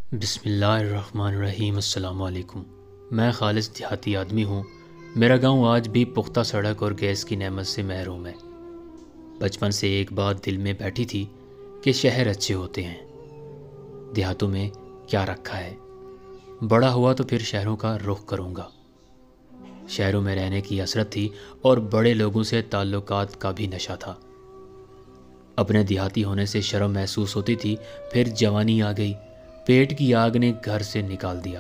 بسم اللہ الرحمن الرحیم۔ السلام علیکم۔ میں خالص دیہاتی آدمی ہوں۔ میرا گاؤں آج بھی پختہ سڑک اور گیس کی نعمت سے محروم ہے۔ بچپن سے ایک بات دل میں بیٹھی تھی کہ شہر اچھے ہوتے ہیں، دیہاتوں میں کیا رکھا ہے۔ بڑا ہوا تو پھر شہروں کا رخ کروں گا۔ شہروں میں رہنے کی حسرت تھی اور بڑے لوگوں سے تعلقات کا بھی نشہ تھا۔ اپنے دیہاتی ہونے سے شرم محسوس ہوتی تھی، پھر جوانی آ گئی، پیٹ کی آگ نے گھر سے نکال دیا۔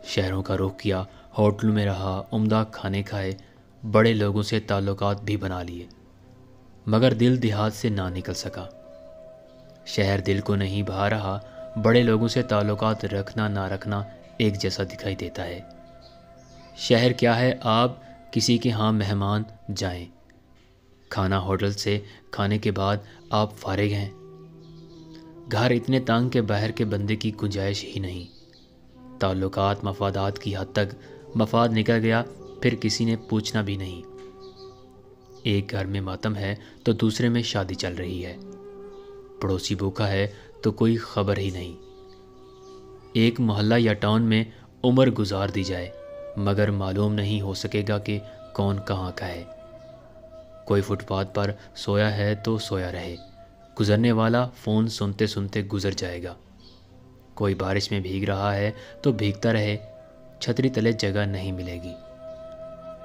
شہروں کا رخ کیا، ہوٹلوں میں رہا، عمدہ کھانے کھائے، بڑے لوگوں سے تعلقات بھی بنا لیے، مگر دل دیہات سے نہ نکل سکا۔ شہر دل کو نہیں بھا رہا، بڑے لوگوں سے تعلقات رکھنا نہ رکھنا ایک جیسا دکھائی دیتا ہے۔ شہر کیا ہے، آپ کسی کے ہاں مہمان جائیں، کھانا ہوٹل سے کھانے کے بعد آپ فارغ ہیں۔ گھر اتنے تنگ کہ باہر کے بندے کی گنجائش ہی نہیں۔ تعلقات مفادات کی حد تک، مفاد نکل گیا پھر کسی نے پوچھنا بھی نہیں۔ ایک گھر میں ماتم ہے تو دوسرے میں شادی چل رہی ہے، پڑوسی بھوکا ہے تو کوئی خبر ہی نہیں۔ ایک محلہ یا ٹاؤن میں عمر گزار دی جائے مگر معلوم نہیں ہو سکے گا کہ کون کہاں کا ہے۔ کوئی فٹ پاتھ پر سویا ہے تو سویا رہے، گزرنے والا فون سنتے سنتے گزر جائے گا۔ کوئی بارش میں بھیگ رہا ہے تو بھیگتا رہے، چھتری تلے جگہ نہیں ملے گی۔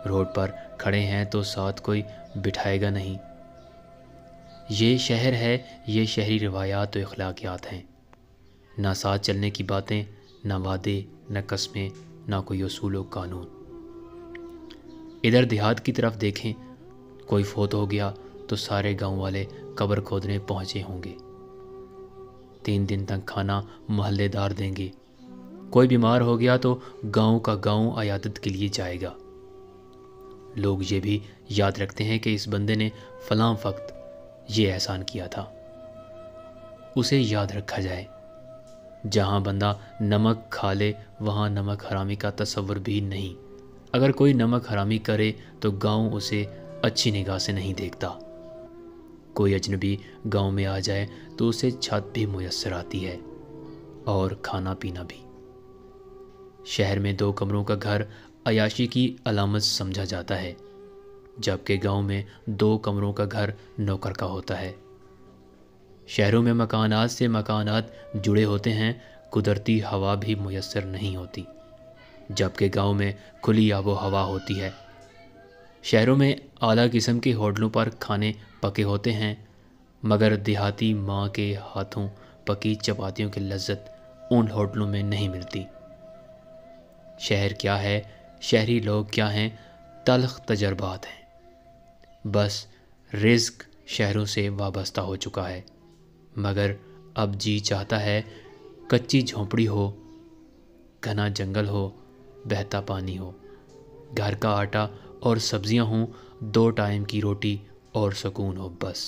روڈ پر کھڑے ہیں تو ساتھ کوئی بٹھائے گا نہیں۔ یہ شہر ہے، یہ شہری روایات و اخلاقیات ہیں۔ نہ ساتھ چلنے کی باتیں، نہ وعدے، نہ قسمیں، نہ کوئی اصول و قانون۔ ادھر دیہات کی طرف دیکھیں، کوئی فوت ہو گیا تو سارے گاؤں والے قبر کھودنے پہنچے ہوں گے۔ 3 دن تک کھانا محلے دار دیں گے۔ کوئی بیمار ہو گیا تو گاؤں کا گاؤں عیادت کے لیے جائے گا۔ لوگ یہ بھی یاد رکھتے ہیں کہ اس بندے نے فلاں وقت یہ احسان کیا تھا، اسے یاد رکھا جائے۔ جہاں بندہ نمک کھا لے وہاں نمک حرامی کا تصور بھی نہیں۔ اگر کوئی نمک حرامی کرے تو گاؤں اسے اچھی نگاہ سے نہیں دیکھتا۔ کوئی اجنبی گاؤں میں آ جائے تو اسے چھت بھی میسر آتی ہے اور کھانا پینا بھی۔ شہر میں 2 کمروں کا گھر عیاشی کی علامت سمجھا جاتا ہے، جبکہ گاؤں میں 2 کمروں کا گھر نوکر کا ہوتا ہے۔ شہروں میں مکانات سے مکانات جڑے ہوتے ہیں، قدرتی ہوا بھی میسر نہیں ہوتی، جبکہ گاؤں میں کھلی آب و ہوا ہوتی ہے۔ شہروں میں اعلیٰ قسم کے ہوٹلوں پر کھانے پکے ہوتے ہیں، مگر دیہاتی ماں کے ہاتھوں پکی چپاتیوں کی لذت ان ہوٹلوں میں نہیں ملتی۔ شہر کیا ہے، شہری لوگ کیا ہیں، تلخ تجربات ہیں۔ بس رزق شہروں سے وابستہ ہو چکا ہے، مگر اب جی چاہتا ہے کچی جھونپڑی ہو، گھنا جنگل ہو، بہتا پانی ہو، گھر کا آٹا اور سبزیاں ہوں، 2 ٹائم کی روٹی اور سکون ہو، بس۔